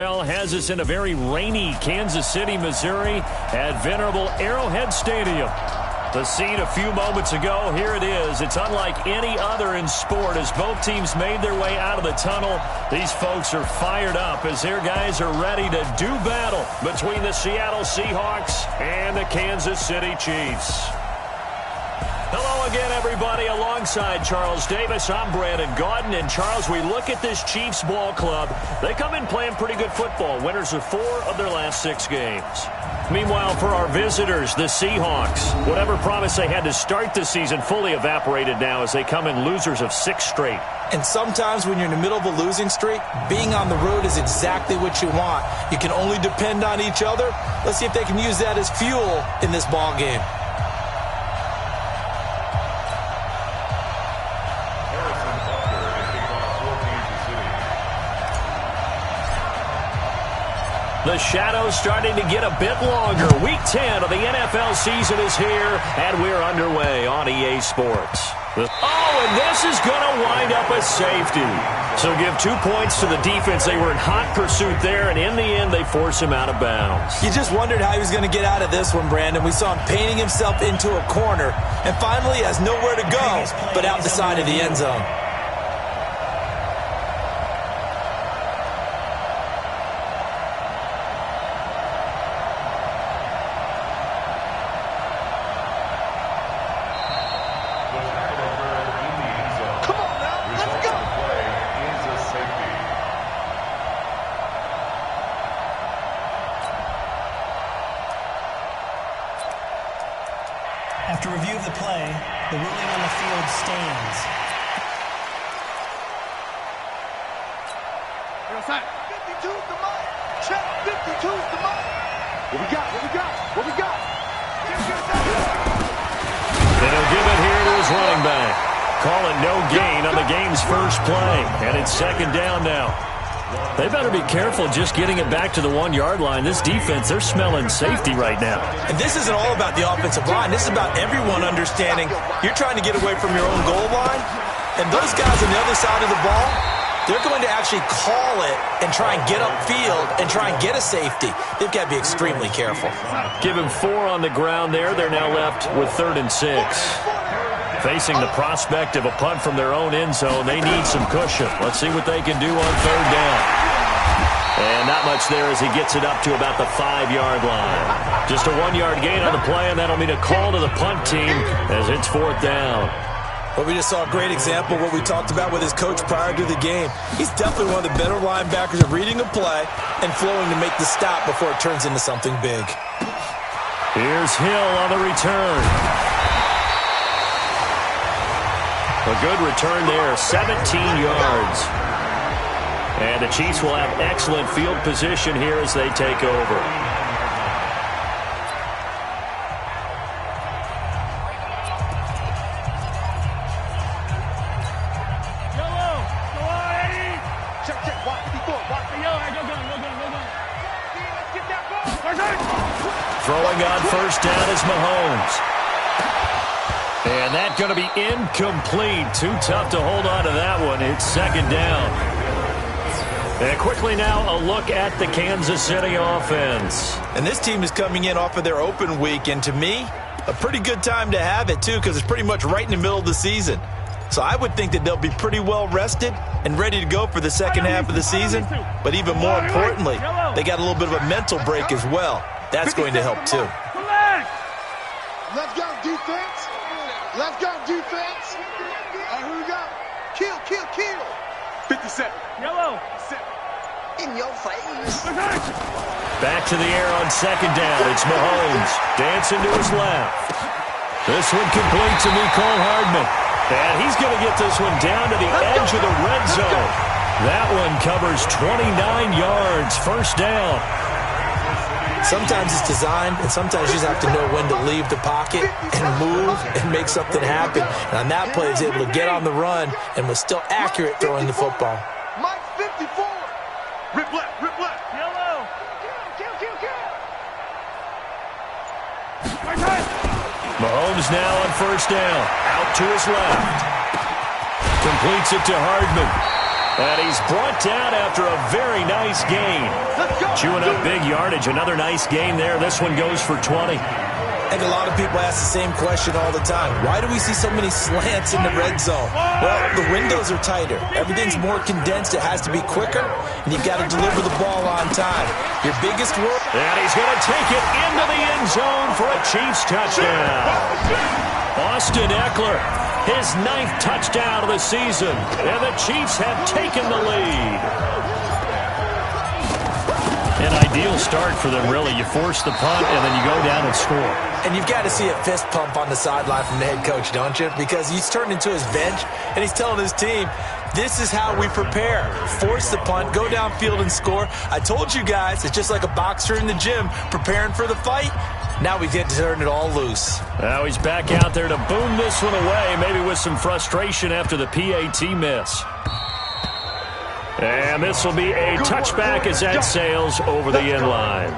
Has us in a very rainy Kansas City, Missouri at venerable Arrowhead Stadium. The scene a few moments ago, here it is. It's unlike any other in sport as both teams made their way out of the tunnel. These folks are fired up as their guys are ready to do battle between the Seattle Seahawks and the Kansas City Chiefs. Hello again, everybody. Alongside Charles Davis, I'm Brandon Gaudin. And, Charles, we look at this Chiefs ball club. They come in playing pretty good football. Winners of 4 of their last 6 games. Meanwhile, for our visitors, the Seahawks, whatever promise they had to start the season fully evaporated now as they come in losers of 6 straight. And sometimes when you're in the middle of a losing streak, being on the road is exactly what you want. You can only depend on each other. Let's see if they can use that as fuel in this ball game. The shadow's starting to get a bit longer. Week 10 of the NFL season is here, and we're underway on EA Sports. Oh, and this is going to wind up a safety. So give 2 points to the defense. They were in hot pursuit there, and in the end, they force him out of bounds. You just wondered how he was going to get out of this one, Brandon. We saw him painting himself into a corner, and finally has nowhere to go but out the side of the end zone. After review of the play, the ruling on the field stands. Outside. 52's the mark. Check. 52's the mark. What we got? What we got? And he'll give it here to his running back. Call it no gain on the game's first play. And it's second down now. They better be careful just getting it back to the 1-yard line. This defense, they're smelling safety right now. And this isn't all about the offensive line. This is about everyone understanding you're trying to get away from your own goal line. And those guys on the other side of the ball, they're going to actually call it and try and get upfield and try and get a safety. They've got to be extremely careful. Give him 4 on the ground there. They're now left with 3rd and 6. Facing the prospect of a punt from their own end zone, they need some cushion. Let's see what they can do on 3rd down. And not much there as he gets it up to about the 5-yard line. Just a 1-yard gain on the play, and that'll mean a call to the punt team as it's 4th down. Well, we just saw a great example of what we talked about with his coach prior to the game. He's definitely one of the better linebackers at reading a play and flowing to make the stop before it turns into something big. Here's Hill on the return. A good return there, 17 yards. And the Chiefs will have excellent field position here as they take over. Throwing on first down is Mahomes. And that's going to be incomplete. Too tough to hold on to that one. It's second down. And quickly now, a look at the Kansas City offense. And this team is coming in off of their open week, and to me, a pretty good time to have it, too, because it's pretty much right in the middle of the season. So I would think that they'll be pretty well rested and ready to go for the second half of the season. But even more importantly, they got a little bit of a mental break as well. That's going to help, too. Let's go, defense. Let's go, defense. Who we got? Kill. 57. Yellow. In your face. Back to the air on second down. It's Mahomes dancing to his left. This one complete to Mecole Hardman. And he's going to get this one down to the edge of the red zone. That one covers 29 yards. First down. Sometimes it's designed, and sometimes you just have to know when to leave the pocket and move and make something happen. And on that play, he was able to get on the run and was still accurate throwing the football. Mike 54. Rip left. Yellow. Kill. Mahomes now on first down. Out to his left. Completes it to Hardman. And he's brought down after a very nice gain. Chewing up big yardage. Another nice gain there. This one goes for 20. I think a lot of people ask the same question all the time. Why do we see so many slants in the red zone? Well, the windows are tighter. Everything's more condensed. It has to be quicker, and you've got to deliver the ball on time. Your biggest work. And he's going to take it into the end zone for a Chiefs touchdown. Austin Eckler, his 9th touchdown of the season, and the Chiefs have taken the lead. An ideal start for them, really. You force the punt, and then you go down and score. And you've got to see a fist pump on the sideline from the head coach, don't you? Because he's turned into his bench, and he's telling his team, this is how we prepare. Force the punt, go downfield and score. I told you guys, it's just like a boxer in the gym preparing for the fight. Now we get to turn it all loose. Now he's back out there to boom this one away, maybe with some frustration after the PAT miss. And this will be a touchback as that sails over the end line.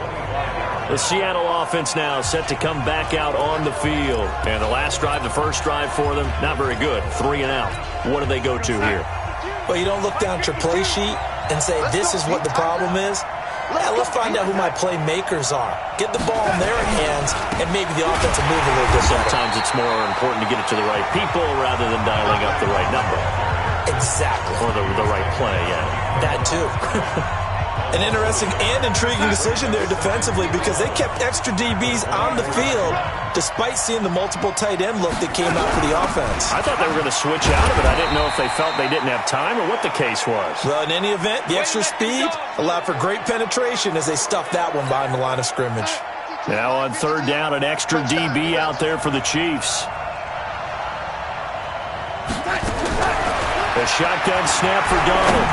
The Seattle offense now set to come back out on the field. And the last drive, the first drive for them, not very good. 3 and out. What do they go to here? Well, you don't look down at your play sheet and say, this is what the problem is. Yeah, let's find out who my playmakers are. Get the ball in their hands, and maybe the offense will move a little bit better. Sometimes it's more important to get it to the right people rather than dialing up the right number. Exactly. Or the right play, yeah. That too. An interesting and intriguing decision there defensively because they kept extra DBs on the field despite seeing the multiple tight end look that came out for the offense. I thought they were going to switch out of it. I didn't know if they felt they didn't have time or what the case was. Well, in any event, the extra speed allowed for great penetration as they stuffed that one behind the line of scrimmage. Now on 3rd down, an extra DB out there for the Chiefs. The shotgun snap for Donald.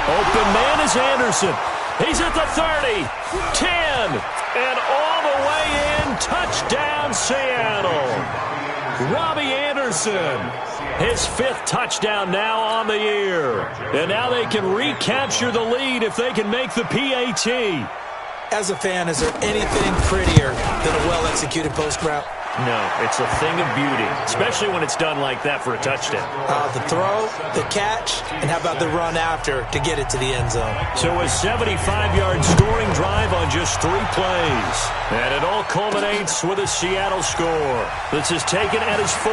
Open man is Anderson. He's at the 30, 10, and all the way in. Touchdown, Seattle. Robbie Anderson, his 5th touchdown now on the year. And now they can recapture the lead if they can make the PAT. As a fan, is there anything prettier than a well-executed post route? No, it's a thing of beauty, especially when it's done like that for a touchdown. The throw, the catch, and how about the run after to get it to the end zone? So a 75-yard scoring drive on just 3 plays. And it all culminates with a Seattle score. This is taken at his 4.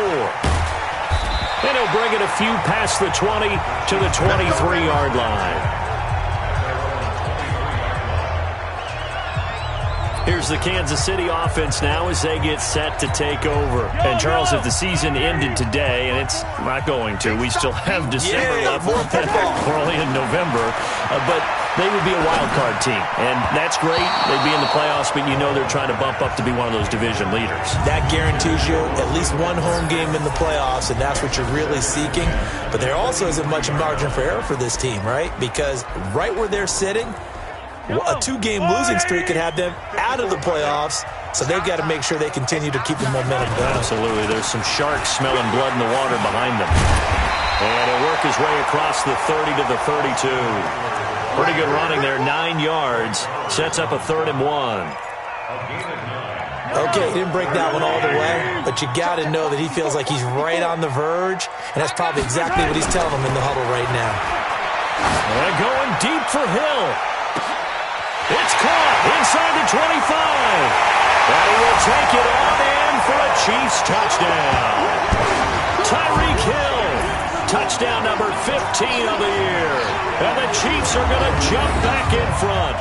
And he'll bring it a few past the 20 to the 23-yard line. Here's the Kansas City offense now as they get set to take over. And, Charles, if the season ended today, and it's not going to, we still have December left. We're only in November. But they would be a wild card team. And that's great. They'd be in the playoffs, but you know they're trying to bump up to be one of those division leaders. That guarantees you at least one home game in the playoffs, and that's what you're really seeking. But there also isn't much margin for error for this team, right? Because right where they're sitting, a 2-game losing streak could have them out of the playoffs, so they've got to make sure they continue to keep the momentum going. Absolutely. There's some sharks smelling blood in the water behind them. And he'll work his way across the 30 to the 32. Pretty good running there, 9 yards. Sets up a 3rd and 1. Okay, he didn't break that one all the way, but you got to know that he feels like he's right on the verge, and that's probably exactly what he's telling them in the huddle right now. And going deep for Hill. It's caught inside the 25. And he will take it on in for a Chiefs touchdown. Tyreek Hill, touchdown number 15 of the year. And the Chiefs are going to jump back in front.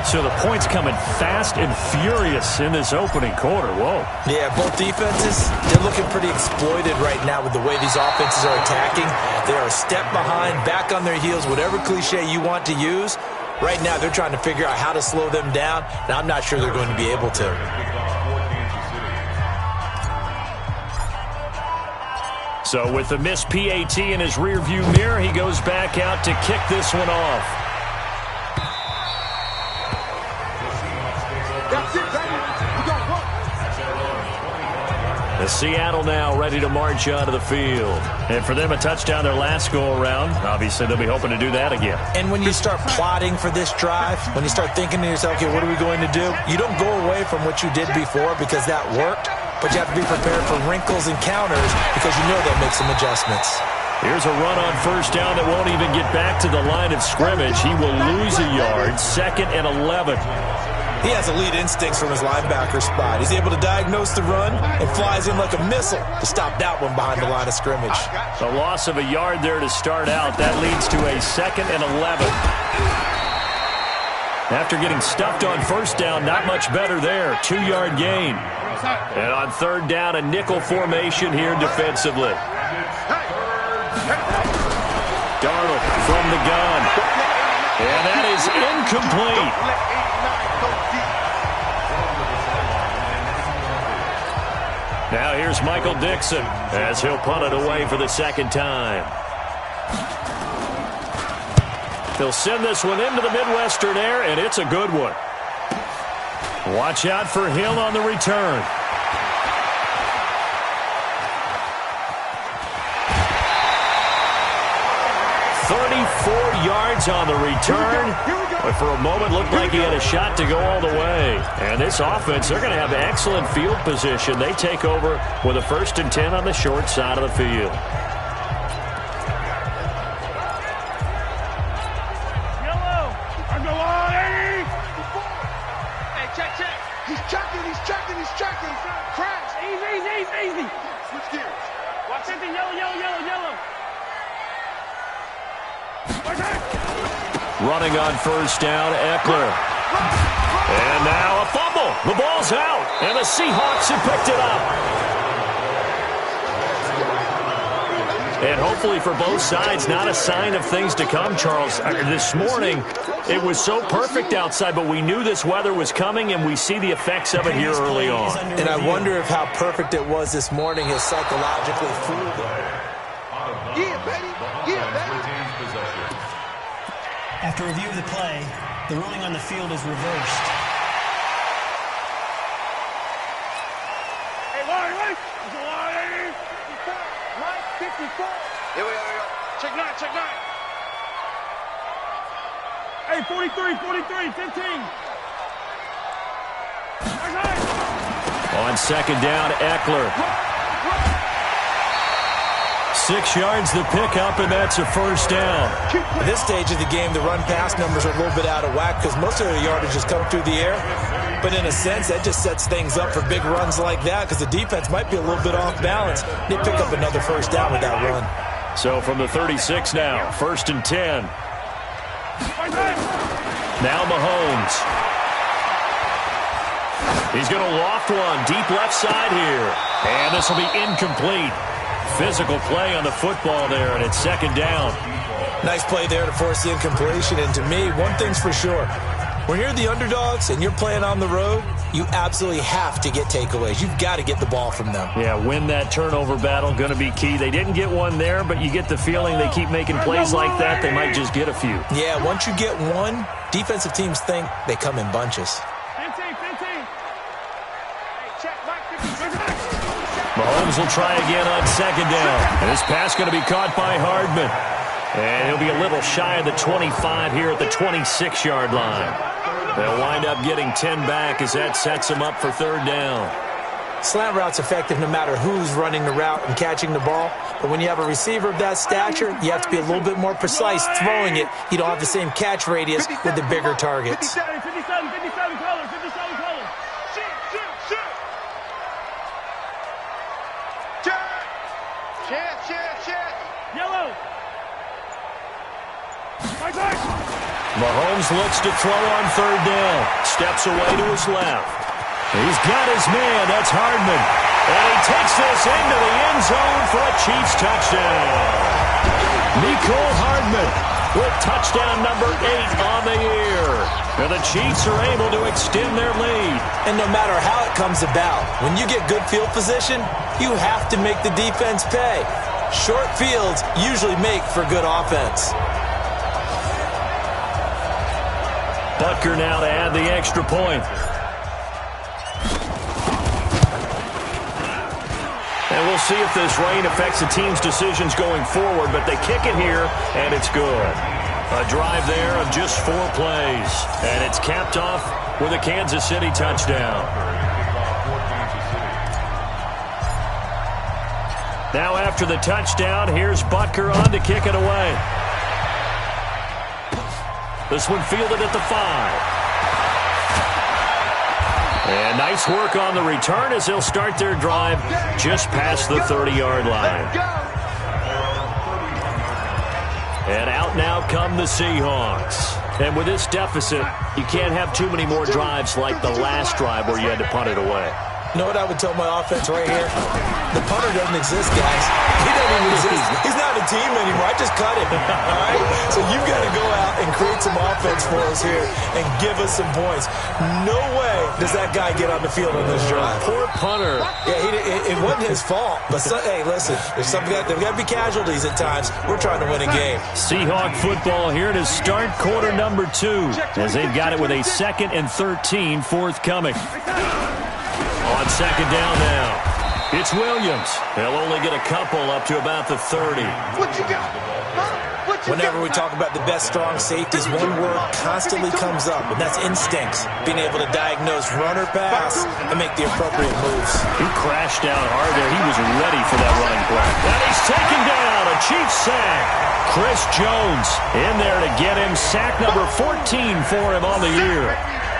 So the points coming fast and furious in this opening quarter. Whoa. Yeah, both defenses, they're looking pretty exploited right now with the way these offenses are attacking. They are a step behind, back on their heels, whatever cliche you want to use. Right now, they're trying to figure out how to slow them down, and I'm not sure they're going to be able to. So with the missed PAT in his rearview mirror, he goes back out to kick this one off. The Seattle now ready to march out of the field. And for them, a touchdown their last go-around. Obviously, they'll be hoping to do that again. And when you start plotting for this drive, when you start thinking to yourself, okay, what are we going to do? You don't go away from what you did before because that worked. but you have to be prepared for wrinkles and counters because you know they'll make some adjustments. Here's a run on first down that won't even get back to the line of scrimmage. He will lose a yard, 2nd and 11. He has elite instincts from his linebacker spot. He's able to diagnose the run and flies in like a missile to stop that one behind the line of scrimmage. The loss of a yard there to start out. That leads to a 2nd and 11. After getting stuffed on first down, not much better there. 2-yard gain. And on third down, a nickel formation here defensively. Darnold from the gun. And that is incomplete. Now here's Michael Dixon as he'll punt it away for the 2nd time. They'll send this one into the Midwestern air, and it's a good one. Watch out for Hill on the return. Yards on the return, but for a moment looked like he had a shot to go all the way. And this offense, they're going to have excellent field position. They take over with a 1st and 10 on the short side of the field. Yellow, I go on, Eddie. Hey, check. He's checking. Crash. Easy. Switch gears. Watch it, yellow. Running on first down, Eckler. And now a fumble. The ball's out, and the Seahawks have picked it up. And hopefully for both sides, not a sign of things to come, Charles. This morning, it was so perfect outside, but we knew this weather was coming, and we see the effects of it here early on. And I wonder if how perfect it was this morning has psychologically fooled them. Yeah, baby. After review of the play, the ruling on the field is reversed. Hey, wait. Mike, 54. Here we go. Check nine. Hey, 43, 15. On 2nd down, Eckler. 6 yards the pickup, and that's a 1st down. At this stage of the game, the run-pass numbers are a little bit out of whack because most of their yardage has come through the air. But in a sense, that just sets things up for big runs like that because the defense might be a little bit off balance. They pick up another 1st down with that run. So from the 36 now, 1st and 10. Now Mahomes. He's going to loft one deep left side here. And this will be incomplete. Physical play on the football there, and it's 2nd down. Nice play there to force the incompletion. And to me, one thing's for sure. When you're the underdogs and you're playing on the road, you absolutely have to get takeaways. You've got to get the ball from them. Yeah, win that turnover battle, going to be key. They didn't get one there, but you get the feeling they keep making plays like that, they might just get a few. Yeah, once you get one, defensive teams think they come in bunches. 15. Hey, check, Mike, 50. Mahomes will try again on 2nd down. And this pass going to be caught by Hardman. And he'll be a little shy of the 25 here at the 26-yard line. They'll wind up getting 10 back as that sets them up for 3rd down. Slant route's effective no matter who's running the route and catching the ball. But when you have a receiver of that stature, you have to be a little bit more precise throwing it. You don't have the same catch radius with the bigger targets. 57 colors. Check. Yellow. Mahomes looks to throw on 3rd down. Steps away to his left. He's got his man. That's Hardman. And he takes this into the end zone for a Chiefs touchdown. Mecole Hardman with touchdown number 8 on the year. And the Chiefs are able to extend their lead. And no matter how it comes about, when you get good field position, you have to make the defense pay. Short fields usually make for good offense. Butker now to add the extra point. And we'll see if this rain affects the team's decisions going forward, but they kick it here, and it's good. A drive there of just 4 plays, and it's capped off with a Kansas City touchdown. Now after the touchdown, here's Butker on to kick it away. This one fielded at the 5. And nice work on the return as they'll start their drive just past the 30-yard line. And out now come the Seahawks. And with this deficit, you can't have too many more drives like the last drive where you had to punt it away. You know what I would tell my offense right here? The punter doesn't exist, guys. He doesn't even exist. He's not a team anymore. I just cut him. All right? So you've got to go out and create some offense for us here and give us some points. No way does that guy get on the field on this drive. Poor punter. Yeah, it wasn't his fault. But, hey, listen, there's got to be casualties at times. We're trying to win a game. Seahawk football here to start quarter number 2 as they've got it with a 2nd and 13 forthcoming. On second down now, it's Williams. They'll only get a couple up to about the 30. What you got? Whenever we talk about the best strong safeties, one word constantly comes up, and that's instincts. Being able to diagnose run or pass and make the appropriate moves. He crashed down hard there. He was ready for that running play. And he's taken down. A Chiefs sack. Chris Jones in there to get him. Sack number 14 for him on the year.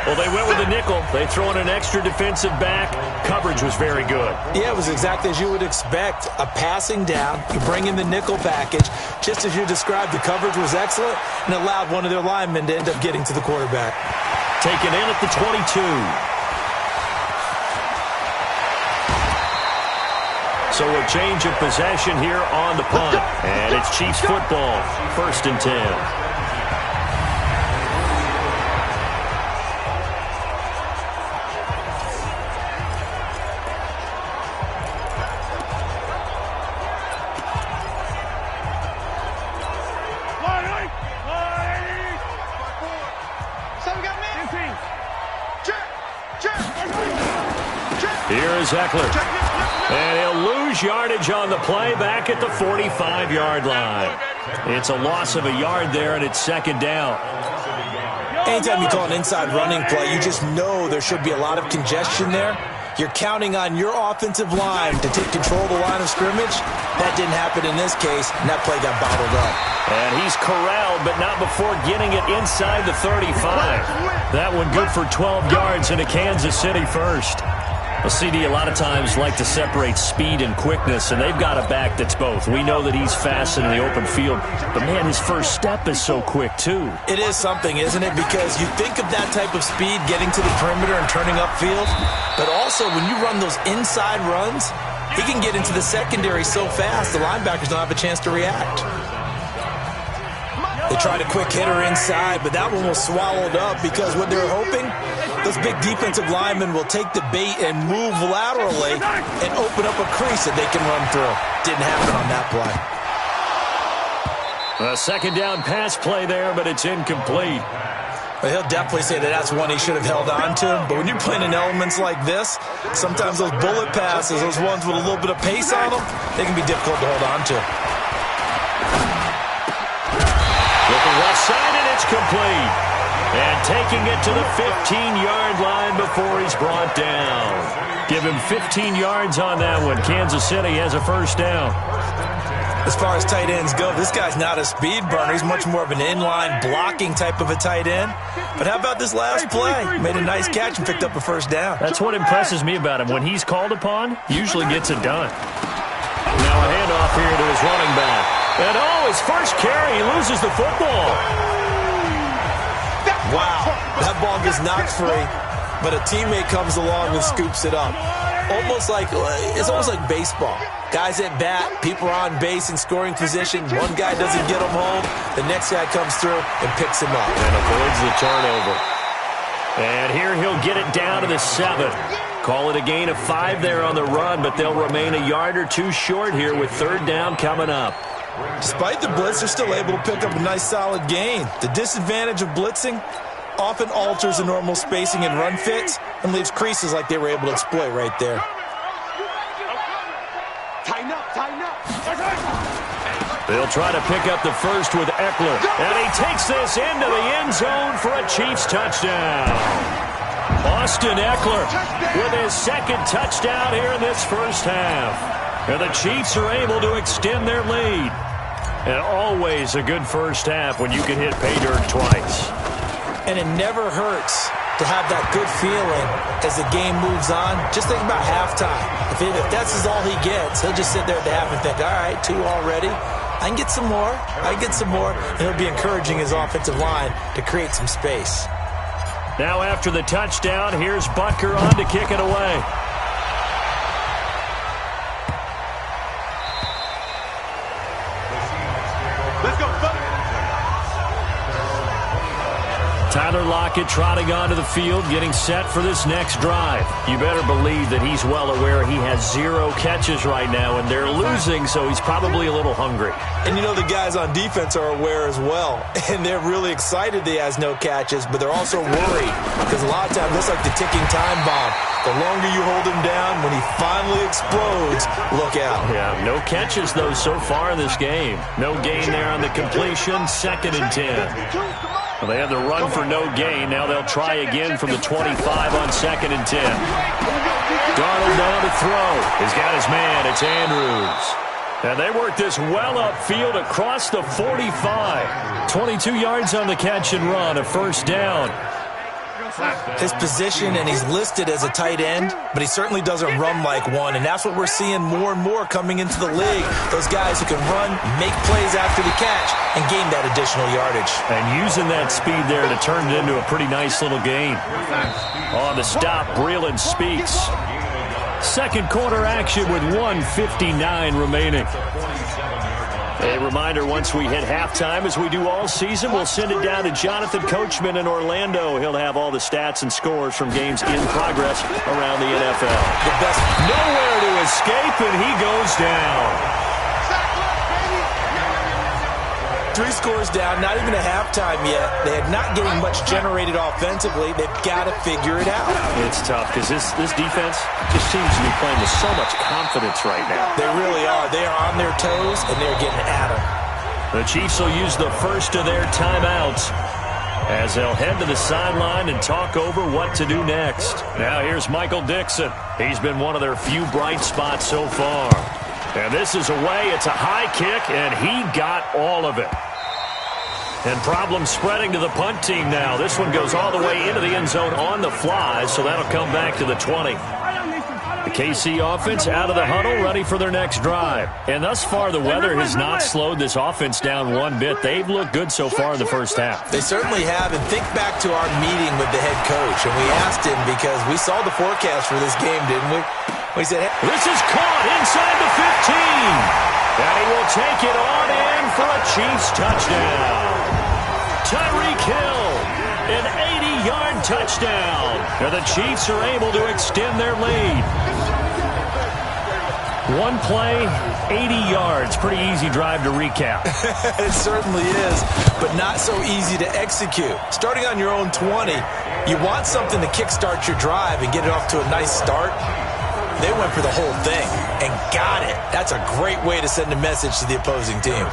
Well, they went with the nickel. They throw in an extra defensive back. Coverage was very good. Yeah, it was exactly as you would expect. A passing down. You bring in the nickel package. Just as you described, the coverage was excellent and allowed one of their linemen to end up getting to the quarterback. Taken in at the 22. So a change of possession here on the punt. And it's Chiefs football. 1st and 10. Here's Eckler. And he'll lose yardage on the play back at the 45-yard line. It's a loss of a yard there, and it's second down. Anytime you call an inside running play, you just know there should be a lot of congestion there. You're counting on your offensive line to take control of the line of scrimmage. That didn't happen in this case, and that play got bottled up. And he's corralled, but not before getting it inside the 35. That one good for 12 yards into Kansas City first. Well, CD, a lot of times like to separate speed and quickness, and they've got a back that's both. We know that he's fast in the open field, but, man, his first step is so quick, too. It is something, isn't it? Because you think of that type of speed getting to the perimeter and turning upfield, but also when you run those inside runs, he can get into the secondary so fast the linebackers don't have a chance to react. They tried a quick hitter inside, but that one was swallowed up because what they're hoping, those big defensive linemen will take the bait and move laterally and open up a crease that they can run through. Didn't happen on that play. A second down pass play there, but it's incomplete. Well, he'll definitely say that that's one he should have held on to. But when you're playing in elements like this, sometimes those bullet passes, those ones with a little bit of pace on them, they can be difficult to hold on to. Looking left side, and it's complete. And taking it to the 15-yard line before he's brought down. Give him 15 yards on that one. Kansas City has a first down. As far as tight ends go, this guy's not a speed burner. He's much more of an inline blocking type of a tight end. But how about this last play? Made a nice catch and picked up a first down. That's what impresses me about him. When he's called upon, usually gets it done. Now a handoff here to his running back. And, his first carry, he loses the football. Wow, that ball gets knocked free, but a teammate comes along and scoops it up. It's almost like baseball. Guys at bat, people are on base in scoring position. One guy doesn't get him home. The next guy comes through and picks him up. And avoids the turnover. And here he'll get it down to the 7. Call it a gain of 5 there on the run, but they'll remain a yard or two short here with third down coming up. Despite the blitz, they're still able to pick up a nice solid gain. The disadvantage of blitzing often alters the normal spacing and run fits and leaves creases like they were able to exploit right there. Tighten up, tighten up. They'll try to pick up the first with Eckler. And he takes this into the end zone for a Chiefs touchdown. Austin Eckler with his second touchdown here in this first half. And the Chiefs are able to extend their lead. And always a good first half when you can hit pay dirt twice. And it never hurts to have that good feeling as the game moves on. Just think about halftime. If that's all he gets, he'll just sit there at the half and think, all right, 2 already. I can get some more. I can get some more. And he'll be encouraging his offensive line to create some space. Now after the touchdown, here's Butker on to kick it away. Let's go, Butker. Tyler Lockett trotting onto the field, getting set for this next drive. You better believe that he's well aware he has 0 catches right now, and they're losing, so he's probably a little hungry. And you know the guys on defense are aware as well, and they're really excited that he has no catches, but they're also worried because a lot of times it's like the ticking time bomb. The longer you hold him down, when he finally explodes, look out. Yeah, no catches, though, so far in this game. No gain there on the completion, 2nd and 10. Well, they had the run for no gain. Now they'll try again from the 25 on 2nd and 10. Darnold down to throw. He's got his man. It's Andrews. And they work this well upfield across the 45. 22 yards on the catch and run, a first down. His position, and he's listed as a tight end, but he certainly doesn't run like one, and that's what we're seeing more and more coming into the league. Those guys who can run, make plays after the catch, and gain that additional yardage. And using that speed there to turn it into a pretty nice little gain. On the stop, Breeland speaks. Second quarter action with 1:59 remaining. A reminder, once we hit halftime, as we do all season, we'll send it down to Jonathan Coachman in Orlando. He'll have all the stats and scores from games in progress around the NFL. The best. Nowhere to escape, and he goes down. 3 scores down, not even a halftime yet. They are not getting much generated offensively. They've got to figure it out. It's tough because this defense just seems to be playing with so much confidence right now. They really are. They are on their toes, and they're getting at them. The Chiefs will use the first of their timeouts as they'll head to the sideline and talk over what to do next. Now here's Michael Dixon. He's been one of their few bright spots so far. And this is away. It's a high kick, and he got all of it. And problems spreading to the punt team now. This one goes all the way into the end zone on the fly, so that'll come back to the 20. The KC offense out of the huddle, ready for their next drive. And thus far, the weather has not slowed this offense down one bit. They've looked good so far in the first half. They certainly have. And think back to our meeting with the head coach. And we asked him because we saw the forecast for this game, didn't we? We said, hey. This is caught inside the 15. And he will take it on in for a Chiefs touchdown. Tyreek Hill, an 80-yard touchdown. And the Chiefs are able to extend their lead. One play, 80 yards. Pretty easy drive to recap. It certainly is, but not so easy to execute. Starting on your own 20, you want something to kickstart your drive and get it off to a nice start. They went for the whole thing and got it. That's a great way to send a message to the opposing team.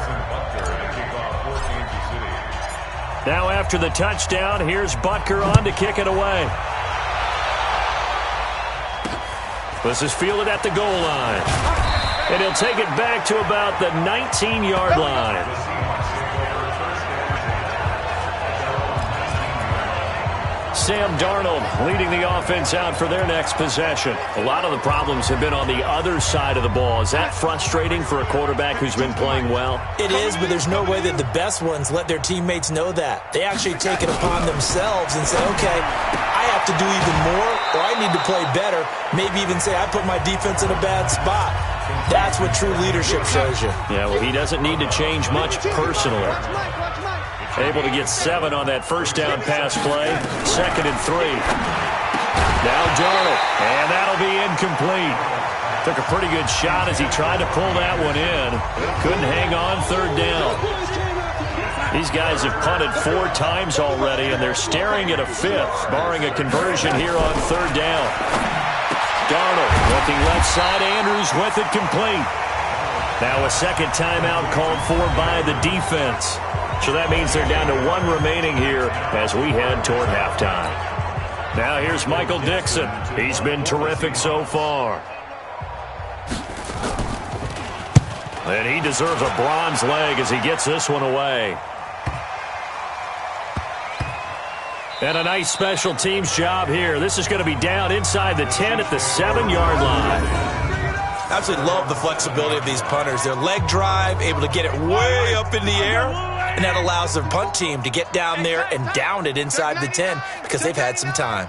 Now after the touchdown, here's Butker on to kick it away. This is fielded at the goal line. And he'll take it back to about the 19-yard line. Sam Darnold leading the offense out for their next possession. A lot of the problems have been on the other side of the ball. Is that frustrating for a quarterback who's been playing well? It is, but there's no way that the best ones let their teammates know that. They actually take it upon themselves and say, okay, I have to do even more, or I need to play better. Maybe even say, I put my defense in a bad spot. That's what true leadership shows you. Yeah, well, he doesn't need to change much personally. Able to get 7 on that first down pass play. 2nd and 3. Now Darnold, and that'll be incomplete. Took a pretty good shot as he tried to pull that one in. Couldn't hang on 3rd down. These guys have punted 4 times already, and they're staring at a 5th, barring a conversion here on 3rd down. Darnold looking left side. Andrews with it complete. Now a second timeout called for by the defense. So that means they're down to 1 remaining here as we head toward halftime. Now here's Michael Dixon. He's been terrific so far. And he deserves a bronze leg as he gets this one away. And a nice special teams job here. This is going to be down inside the 10 at the 7-yard line. Absolutely love the flexibility of these punters. Their leg drive, able to get it way up in the air, and that allows their punt team to get down there and down it inside the 10 because they've had some time.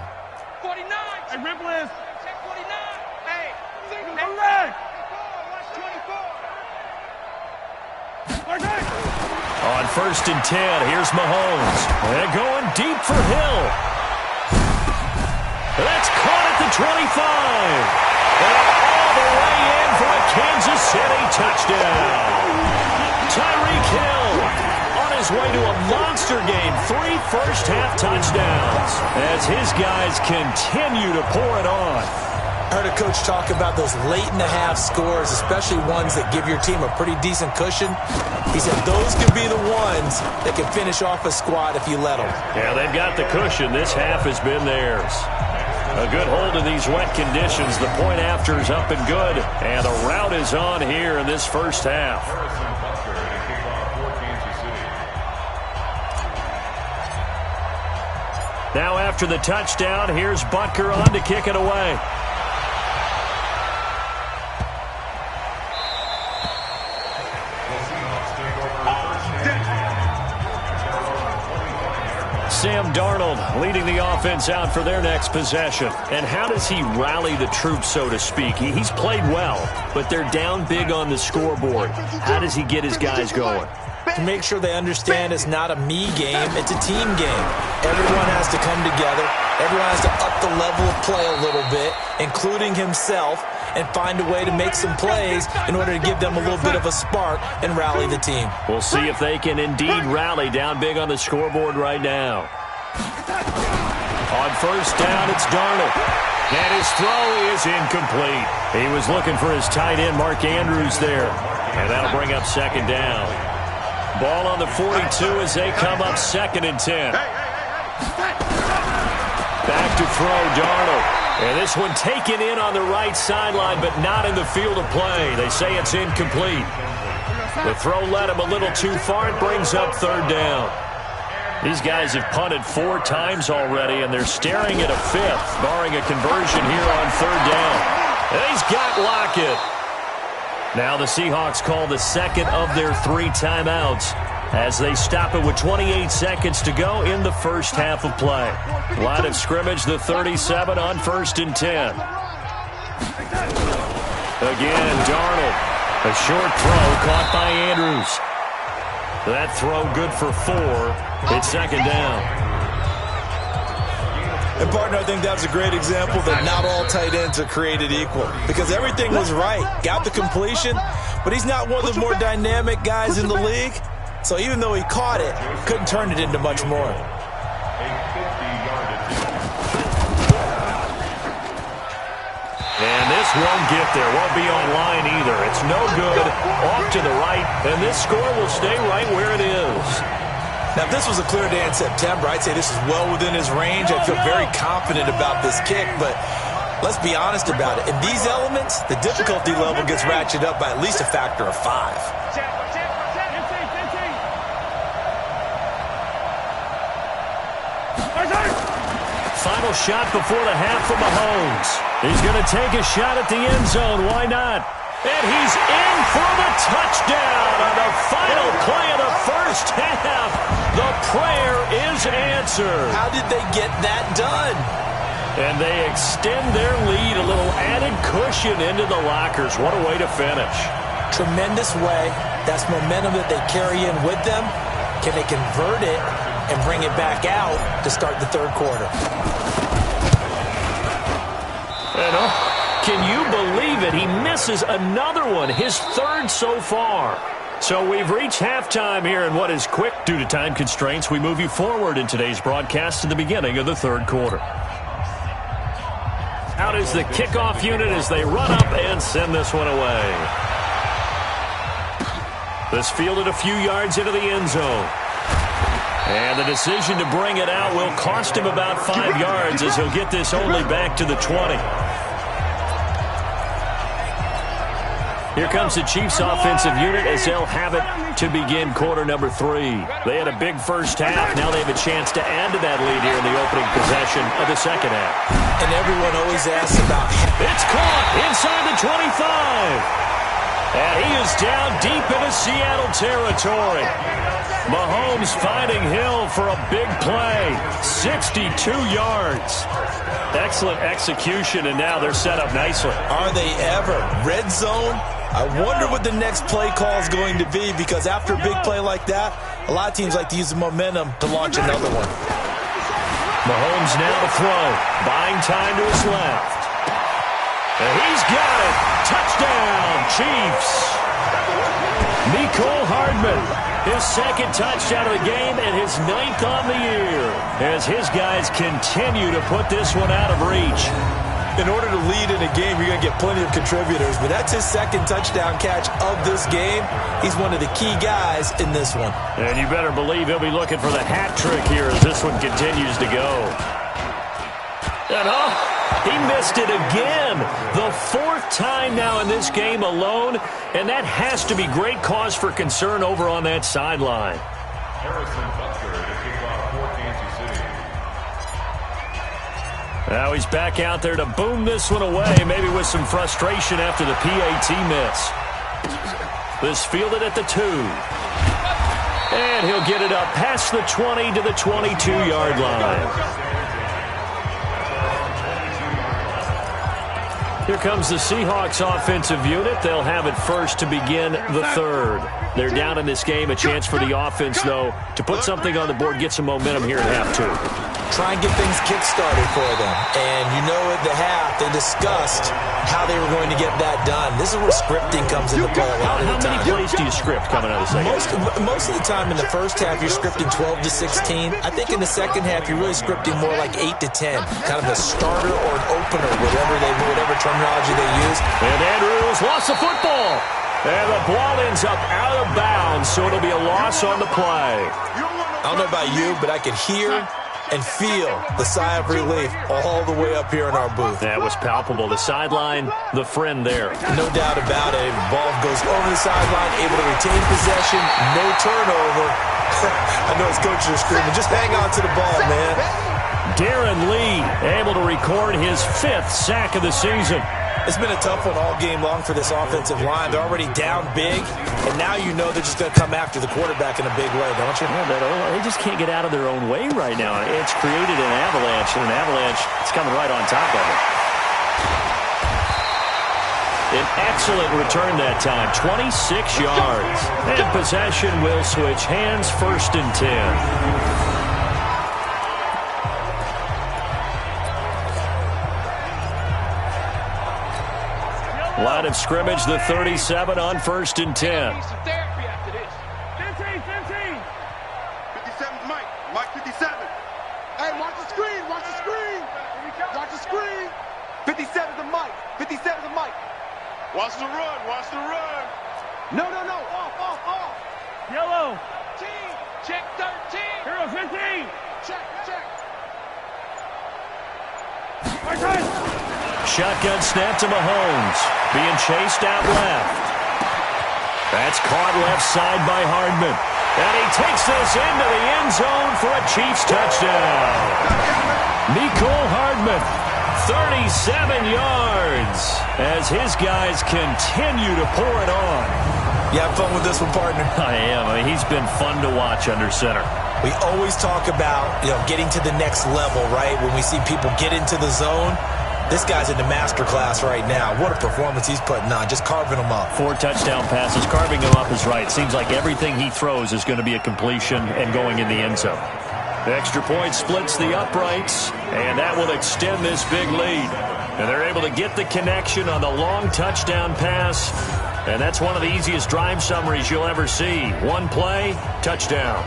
49. Hey, Ripple is. Check 49. Hey, watch 24. On 1st and 10, here's Mahomes. And going deep for Hill. That's caught at the 25. And all the way in for a Kansas City touchdown. Tyreek Hill on his way to a monster game. 3 first-half touchdowns as his guys continue to pour it on. I heard a coach talk about those late-in-the-half scores, especially ones that give your team a pretty decent cushion. He said those could be the ones that can finish off a squad if you let them. Yeah, they've got the cushion. This half has been theirs. A good hold in these wet conditions. The point after is up and good. And the route is on here in this first half. Now after the touchdown, here's Butker on to kick it away. Sam Darnold leading the offense out for their next possession. And how does he rally the troops, so to speak? He's played well, but they're down big on the scoreboard. How does he get his guys going? To make sure they understand it's not a me game, it's a team game. Everyone has to come together. Everyone has to up the level of play a little bit, including himself, and find a way to make some plays in order to give them a little bit of a spark and rally the team. We'll see if they can indeed rally down big on the scoreboard right now. On 1st down, it's Darnold. And his throw is incomplete. He was looking for his tight end, Mark Andrews, there. And that'll bring up 2nd down. Ball on the 42 as they come up 2nd and 10. Back to throw, Darnold. And this one taken in on the right sideline, but not in the field of play. They say it's incomplete. The throw led him a little too far. It brings up 3rd down. These guys have punted 4 times already, and they're staring at a 5th, barring a conversion here on 3rd down. And he's got Lockett. Now the Seahawks call the 2nd of their 3 timeouts as they stop it with 28 seconds to go in the first half of play. Line of scrimmage, the 37 on 1st and 10. Again, Darnold. A short throw caught by Andrews. That throw good for 4. It's 2nd down. And, partner, I think that's a great example that not all tight ends are created equal because everything was right. Got the completion, but he's not one of the more dynamic guys in the league. So even though he caught it, couldn't turn it into much more. And this won't get there. Won't be online either. It's no good. Off to the right, and this score will stay right where it is. Now, if this was a clear day in September, I'd say this is well within his range. I feel very confident about this kick, but let's be honest about it. In these elements, the difficulty level gets ratcheted up by at least a factor of 5. Final shot before the half for Mahomes. He's going to take a shot at the end zone. Why not? And he's in for the touchdown on the final play of the first half. The prayer is answered. How did they get that done? And they extend their lead, a little added cushion into the lockers. What a way to finish. Tremendous way. That's momentum that they carry in with them. Can they convert it and bring it back out to start the 3rd quarter? Can you believe it? He misses another one, his 3rd so far. So we've reached halftime here in what is quick due to time constraints. We move you forward in today's broadcast to the beginning of the 3rd quarter. Out is the kickoff unit as they run up and send this one away. This fielded a few yards into the end zone. And the decision to bring it out will cost him about 5 yards as he'll get this only back to the 20. Here comes the Chiefs offensive unit as they'll have it to begin quarter number 3. They had a big first half. Now they have a chance to add to that lead here in the opening possession of the second half. And everyone always asks about... It's caught inside the 25. And he is down deep into Seattle territory. Mahomes finding Hill for a big play. 62 yards. Excellent execution, and now they're set up nicely. Are they ever? Red zone? I wonder what the next play call is going to be, because after a big play like that, a lot of teams like to use the momentum to launch another one. Mahomes now to throw. Buying time to his left. And he's got it. Touchdown, Chiefs. Mecole Hardman, his second touchdown of the game and his 9th on the year, as his guys continue to put this one out of reach. In order to lead in a game, you're going to get plenty of contributors, but that's his second touchdown catch of this game. He's one of the key guys in this one. And you better believe he'll be looking for the hat trick here as this one continues to go. And he missed it again. The 4th time now in this game alone, and that has to be great cause for concern over on that sideline. Now he's back out there to boom this one away, maybe with some frustration after the PAT miss. This fielded at the 2. And he'll get it up past the 20 to the 22-yard line. Here comes the Seahawks offensive unit. They'll have it first to begin the 3rd. They're down in this game. A chance for the offense, though, to put something on the board, get some momentum here at half 2. Try and get things kick-started for them. And you know at the half, they discussed how they were going to get that done. This is where scripting comes into play a lot of the time. How many plays do you script coming out of the second? Most of the time in the first half, you're scripting 12 to 16. I think in the second half, you're really scripting more like 8 to 10. Kind of a starter or an opener, whatever terminology they use. And Andrews lost the football. And the ball ends up out of bounds, so it'll be a loss on the play. I don't know about you, but I could hear and feel the sigh of relief all the way up here in our booth. That was palpable. The sideline, the friend there. No doubt about it. Ball goes over the sideline, able to retain possession, no turnover. I know his coaches are screaming, just hang on to the ball, man. Darren Lee able to record his 5th sack of the season. It's been a tough one all game long for this offensive line. They're already down big, and now you know they're just going to come after the quarterback in a big way, don't you? Yeah, they just can't get out of their own way right now. It's created an avalanche, and an avalanche is coming right on top of it. An excellent return that time, 26 yards. And possession will switch hands, 1st and 10. Line of scrimmage, the 37 on 1st and 10. 15, 15. 57's Mike. Mike 57. Hey, watch the screen. Watch the screen. Watch the screen. 57's a Mike. 57's a Mike. Watch the run. Watch the run. No. Off. Yellow. 13. Check 13. Hero 15. Check. My time. Shotgun snap to Mahomes. Being chased out left. That's caught left side by Hardman. And he takes this into the end zone for a Chiefs touchdown. Mecole Hardman, 37 yards, as his guys continue to pour it on. You have fun with this one, partner? I am. He's been fun to watch under center. We always talk about, getting to the next level, right? When we see people get into the zone. This guy's in the master class right now. What a performance he's putting on, just carving them up. 4 touchdown passes. Carving them up is right. Seems like everything he throws is going to be a completion and going in the end zone. The extra point splits the uprights, and that will extend this big lead. And they're able to get the connection on the long touchdown pass, and that's one of the easiest drive summaries you'll ever see. One play, touchdown.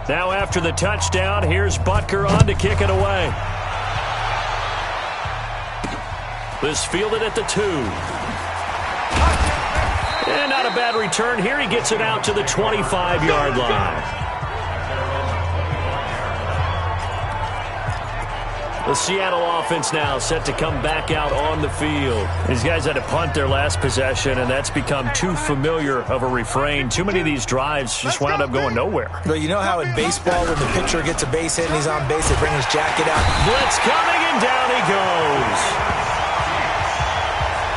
Now after the touchdown, here's Butker on to kick it away. This fielded at the 2. And not a bad return here. He gets it out to the 25-yard line. The Seattle offense now set to come back out on the field. These guys had to punt their last possession, and that's become too familiar of a refrain. Too many of these drives just wound up going nowhere. Well, you know how in baseball when the pitcher gets a base hit and he's on base, they bring his jacket out? Blitz coming, and down he goes.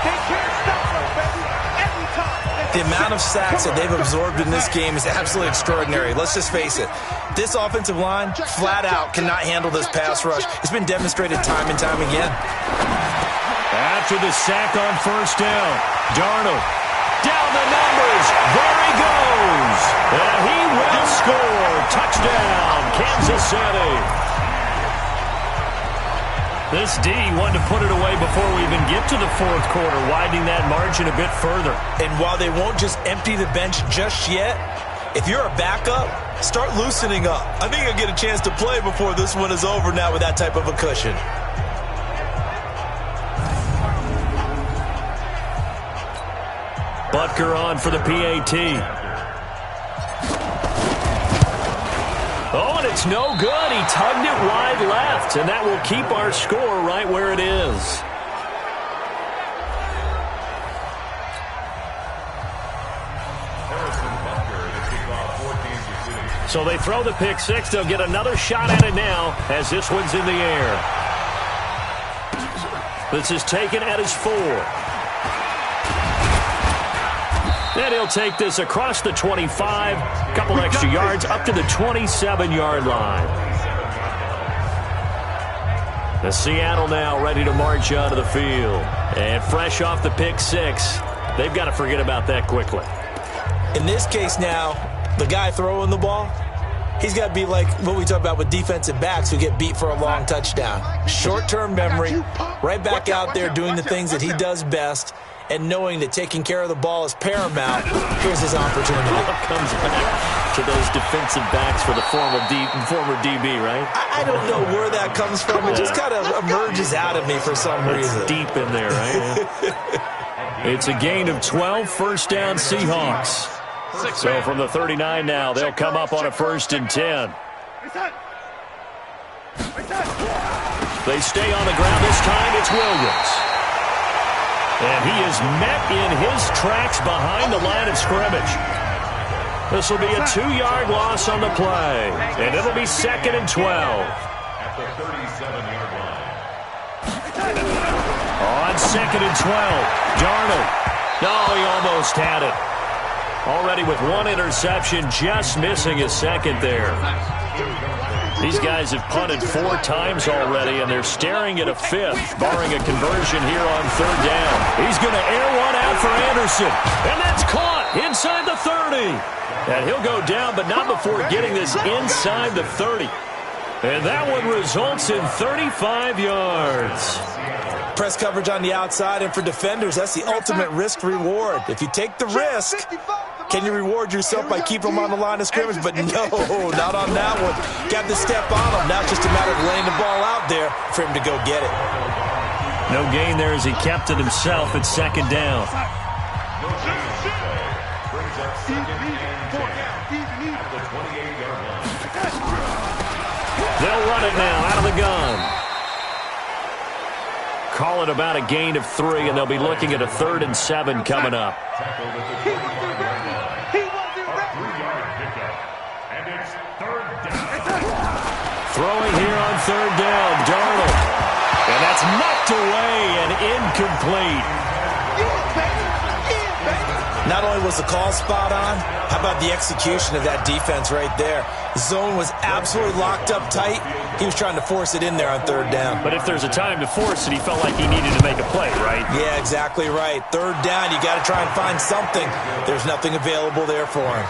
They can't stop us, baby. Every time. The amount of sacks that they've absorbed in this game is absolutely extraordinary. Let's just face it. This offensive line, flat out, cannot handle this pass rush. It's been demonstrated time and time again. After the sack on first down, Darnold down the numbers. There he goes. And he will score. Touchdown, Kansas City. This D wanted to put it away before we even get to the fourth quarter, widening that margin a bit further. And while they won't just empty the bench just yet, if you're a backup, start loosening up. I think you'll get a chance to play before this one is over now with that type of a cushion. Butker on for the PAT. Oh, and it's no good. He tugged it wide left, and that will keep our score right where it is. So they throw the pick six. They'll get another shot at it now as this one's in the air. This is taken at his 4. And he'll take this across the 25, a couple extra yards, up to the 27-yard line. The Seattle now ready to march onto the field. And fresh off the pick six, they've got to forget about that quickly. In this case now, the guy throwing the ball, he's got to be like what we talk about with defensive backs who get beat for a long touchdown. Short-term memory, right back out there doing the things that he does best, and knowing that taking care of the ball is paramount. Here's his opportunity. Comes back to those defensive backs for the former DB, right? I don't know where that comes from. It just kind of emerges out of me for some reason. Deep in there, right? It's a gain of 12, first down Seahawks. So from the 39 now, they'll come up on a 1st and 10. They stay on the ground this time. It's Williams. And he is met in his tracks behind the line of scrimmage. This will be a 2-yard loss on the play. And it'll be 2nd and 12. At the 37-yard line. On 2nd and 12, Darnold. No, he almost had it. Already with one interception, just missing his second there. These guys have punted 4 times already, and they're staring at a 5th, barring a conversion here on 3rd down. He's going to air one out for Anderson, and that's caught inside the 30. And he'll go down, but not before getting this inside the 30. And that one results in 35 yards. Press coverage on the outside, and for defenders, that's the ultimate risk-reward. If you take the risk, can you reward yourself by keeping them on the line of scrimmage? But no, not on that one. Got to step on him. Now it's just a matter of laying the ball out there for him to go get it. No gain there as he kept it himself at 2nd down. They'll run it now out of the gun. Call it about a gain of 3, and they'll be looking at a 3rd and 7 coming up. Throwing here on 3rd down, Darnold. And that's knocked away and incomplete. Not only was the call spot on, how about the execution of that defense right there? The zone was absolutely locked up tight. He was trying to force it in there on 3rd down. But if there's a time to force it, he felt like he needed to make a play, right? Yeah, exactly right. 3rd down, you got to try and find something. There's nothing available there for him.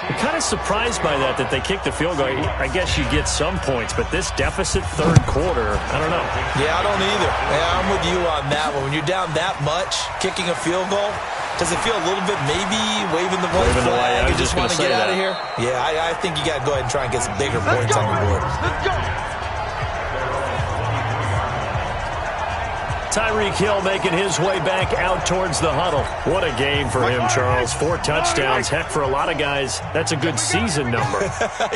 I'm kind of surprised by that they kicked the field goal. I guess you get some points, but this deficit 3rd quarter, I don't know. Yeah, I don't either. Yeah, I'm with you on that one. When you're down that much, kicking a field goal, does it feel a little bit maybe waving the white flag and just want to get out of here? Yeah, I think you got to go ahead and try and get some bigger points on the board. Let's go. Tyreek Hill making his way back out towards the huddle. What a game for him, Charles. 4 touchdowns. Heck, for a lot of guys, that's a good season number.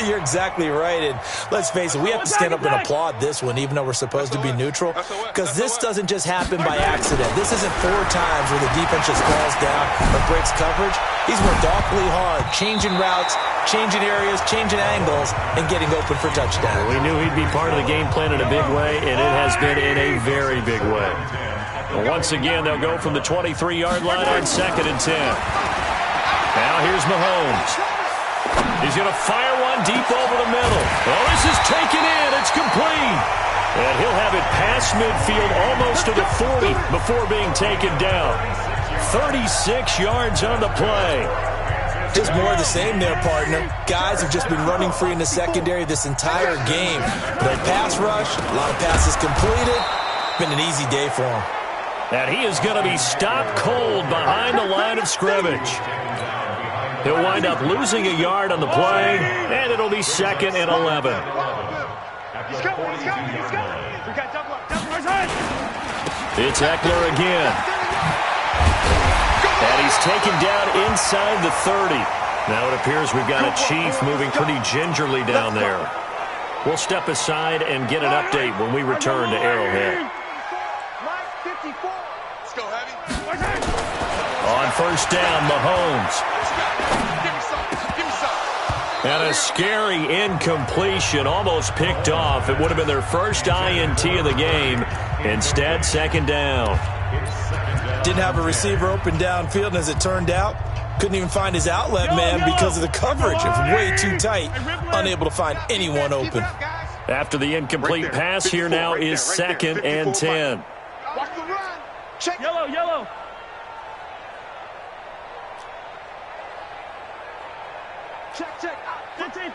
You're exactly right. And let's face it, we have to stand up and applaud this one, even though we're supposed to be neutral, because this doesn't just happen by accident. This isn't 4 times where the defense just falls down or breaks coverage. He's worked awfully hard, changing routes, changing areas, changing angles, and getting open for touchdowns. We knew he'd be part of the game plan in a big way, and it has been in a very big way. Well, once again, they'll go from the 23-yard line on 2nd and 10. Now here's Mahomes. He's going to fire one deep over the middle. Oh, this is taken in. It's complete. And he'll have it past midfield almost to the 40 before being taken down. 36 yards on the play. Just more of the same there, partner. Guys have just been running free in the secondary this entire game. But pass rush, a lot of passes completed. Been an easy day for him. And he is going to be stopped cold behind the line of scrimmage. He'll wind up losing a yard on the play, and it'll be 2nd and 11. It's Eckler again. And he's taken down inside the 30. Now it appears we've got a Chief moving pretty gingerly down there. We'll step aside and get an update when we return to Arrowhead. On 1st down, Mahomes. And a scary incompletion, almost picked off. It would have been their first INT of the game. Instead, 2nd down. Didn't have a receiver open downfield, and as it turned out, couldn't even find his outlet man because of the coverage. It was way too tight, unable to find anyone open. After the incomplete pass, here now is 2nd and 10. Watch the run. Check. Yellow. Check. 15.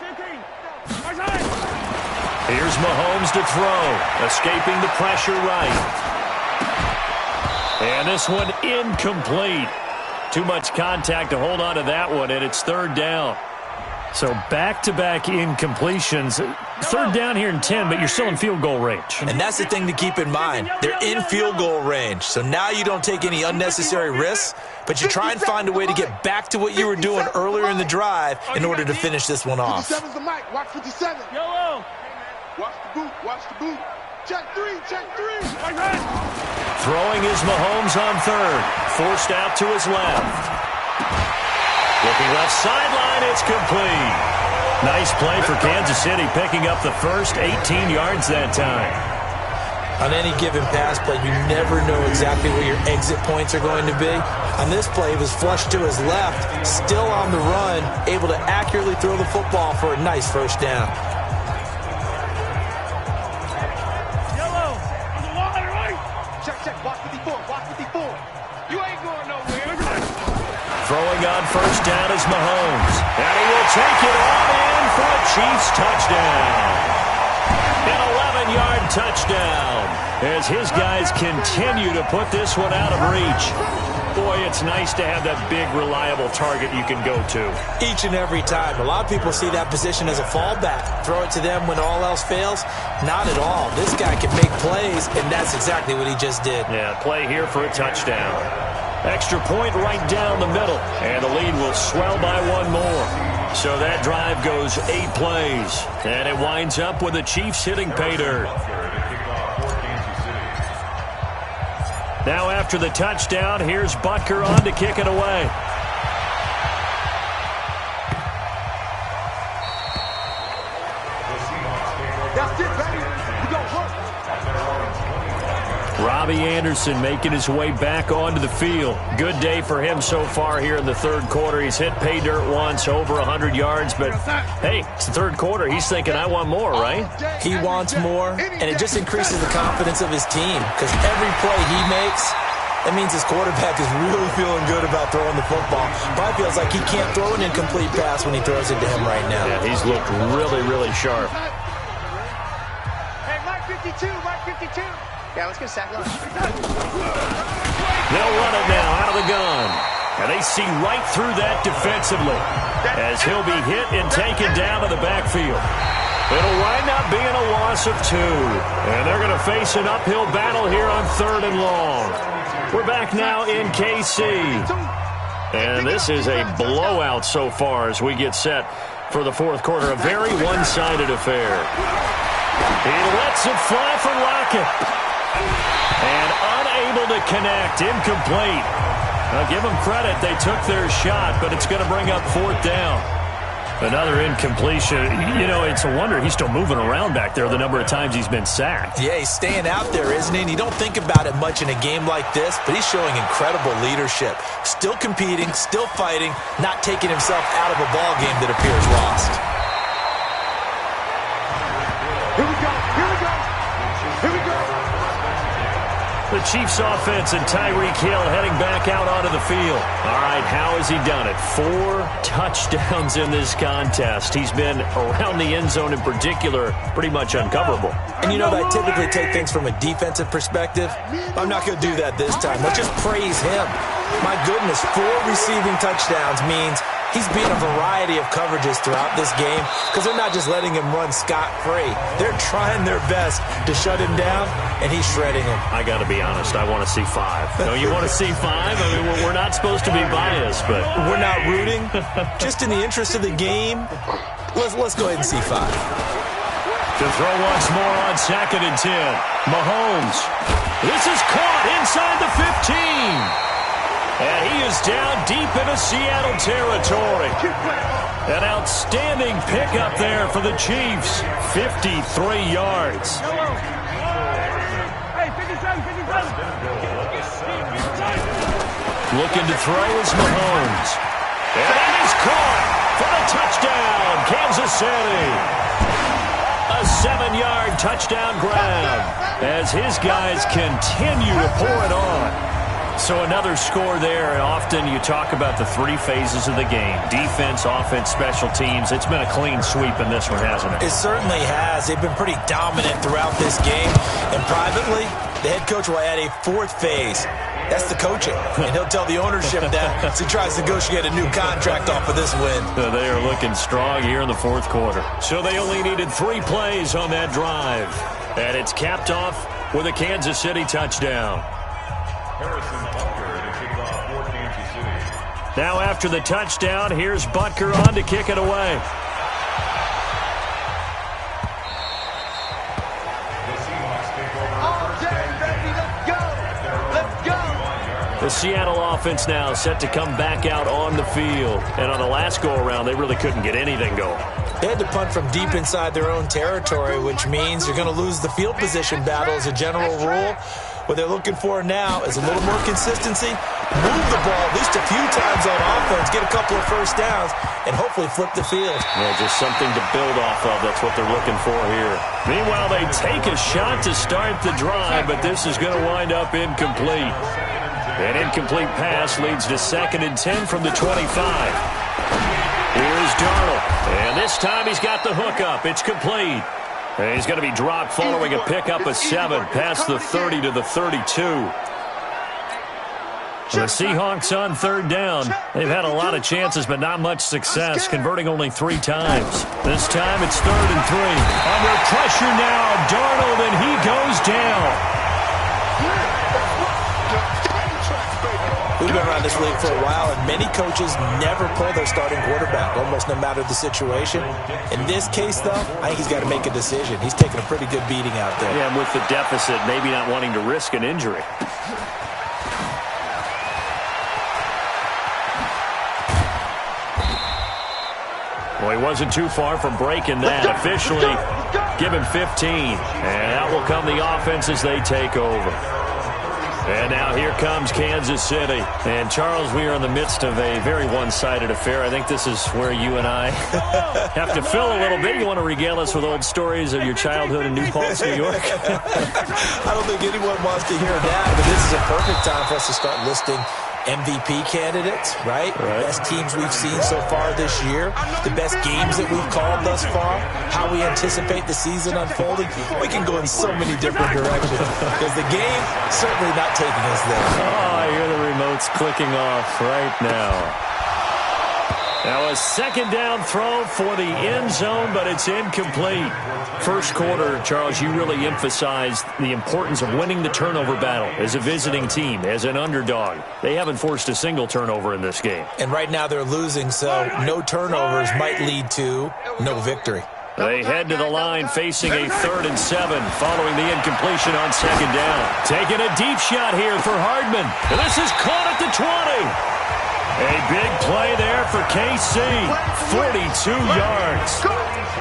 Here's Mahomes to throw, escaping the pressure right. And this one incomplete. Too much contact to hold on to that one, and it's 3rd down. So back-to-back incompletions. 3rd down here in 10, but you're still in field goal range. And that's the thing to keep in mind. They're in field goal range. So now you don't take any unnecessary risks, but you try and find a way to get back to what you were doing earlier in the drive in order to finish this one off. 57's the mic. Watch 57. Yellow. Watch the boot. Check 3. Throwing is Mahomes on 3rd. Forced out to his left. Looking left sideline, it's complete. Nice play for Kansas City, picking up the first 18 yards that time. On any given pass play, you never know exactly where your exit points are going to be. On this play, it was flushed to his left, still on the run, able to accurately throw the football for a nice 1st down. Yellow. On the line, right. Check. Watch 54. You ain't going nowhere. Throwing on 1st down is Mahomes. And he will take it all in for a Chiefs touchdown. An 11-yard touchdown as his guys continue to put this one out of reach. Boy, it's nice to have that big, reliable target you can go to. Each and every time. A lot of people see that position as a fallback. Throw it to them when all else fails. Not at all. This guy can make plays, and that's exactly what he just did. Yeah, play here for a touchdown. Extra point right down the middle, and the lead will swell by one more. So that drive goes 8 plays, and it winds up with the Chiefs hitting pay dirt. Now after the touchdown, here's Butker on to kick it away. That's it, baby. We gon' work. Robbie Anderson making his way back onto the field. Good day for him so far here in the 3rd quarter. He's hit pay dirt once, over 100 yards, but hey, it's the 3rd quarter. He's thinking, I want more, right? He wants more, and it just increases the confidence of his team because every play he makes, that means his quarterback is really feeling good about throwing the football. Probably feels like he can't throw an incomplete pass when he throws it to him right now. Yeah, he's looked really, really sharp. Hey, Mike 52. Yeah, let's get a sack line. They'll run it now out of the gun. And they see right through that defensively as he'll be hit and taken down to the backfield. It'll wind up being a loss of 2. And they're going to face an uphill battle here on 3rd and long. We're back now in KC. And this is a blowout so far as we get set for the 4th quarter. A very one-sided affair. He lets it fly for Lockett. And unable to connect. Incomplete. Now give them credit. They took their shot, but it's going to bring up 4th down. Another incompletion. You know, it's a wonder he's still moving around back there the number of times he's been sacked. Yeah, he's staying out there, isn't he? And you don't think about it much in a game like this, but he's showing incredible leadership. Still competing, still fighting, not taking himself out of a ball game that appears lost. Here we go. Here we go. Here we go. The Chiefs offense and Tyreek Hill heading back out onto the field. All right, how has he done it? 4 touchdowns in this contest. He's been around the end zone in particular, pretty much uncoverable. And you know, I typically take things from a defensive perspective. I'm not going to do that this time. Let's just praise him. My goodness, 4 receiving touchdowns means he's beat a variety of coverages throughout this game because they're not just letting him run scot-free. They're trying their best to shut him down, and he's shredding him. I got to be honest, I want to see 5. No, you want to see 5? I mean, we're not supposed to be biased, but we're not rooting. Just in the interest of the game, let's go ahead and see 5. To throw once more on 2nd and 10. Mahomes. This is caught inside the 15. And he is down deep into Seattle territory. An outstanding pickup there for the Chiefs. 53 yards. Looking to throw is Mahomes. And that is caught for the touchdown, Kansas City. A 7-yard touchdown grab as his guys continue to pour it on. So another score there, and often you talk about the 3 phases of the game. Defense, offense, special teams. It's been a clean sweep in this one, hasn't it? It certainly has. They've been pretty dominant throughout this game. And privately, the head coach will add a 4th phase. That's the coaching. And he'll tell the ownership that as he tries to negotiate a new contract off of this win. They are looking strong here in the 4th quarter. So they only needed 3 plays on that drive. And it's capped off with a Kansas City touchdown. Now after the touchdown, here's Butker on to kick it away. The Seattle offense now set to come back out on the field. And on the last go-around, they really couldn't get anything going. They had to punt from deep inside their own territory, which means you're going to lose the field position battle as a general rule. What they're looking for now is a little more consistency, move the ball at least a few times on offense, get a couple of first downs, and hopefully flip the field. Well, just something to build off of. That's what they're looking for here. Meanwhile, they take a shot to start the drive, but this is going to wind up incomplete. An incomplete pass leads to 2nd and 10 from the 25. Here's Darnold, and this time he's got the hook up. It's complete. And he's going to be dropped following a pickup of 7 past the 30 to the 32. The Seahawks on 3rd down. They've had a lot of chances, but not much success, converting only 3 times. This time it's 3rd and 3. Under pressure now, Darnold, and he goes down. We've been around this league for a while, and many coaches never pull their starting quarterback, almost no matter the situation. In this case, though, I think he's got to make a decision. He's taking a pretty good beating out there. Yeah, and with the deficit, maybe not wanting to risk an injury. Well, he wasn't too far from breaking that. Officially, give him 15. And out will come the offense as they take over. And now here comes Kansas City. And, Charles, we are in the midst of a very one-sided affair. I think this is where you and I have to fill a little bit. You want to regale us with old stories of your childhood in New Paltz, New York? I don't think anyone wants to hear that, but this is a perfect time for us to start listing MVP candidates, right? The best teams we've seen so far this year, the best games that we've called thus far, how we anticipate the season unfolding. We can go in so many different directions because the game certainly not taking us there. Oh, I hear the remotes clicking off right now. Now a second down throw for the end zone, but it's incomplete. First quarter, Charles, you really emphasized the importance of winning the turnover battle as a visiting team, as an underdog. They haven't forced a single turnover in this game. And right now they're losing, so no turnovers might lead to no victory. They head to the line facing a 3rd and 7 following the incompletion on second down. Taking a deep shot here for Hardman. And this is caught at the 20. A big play there for KC. 42 yards.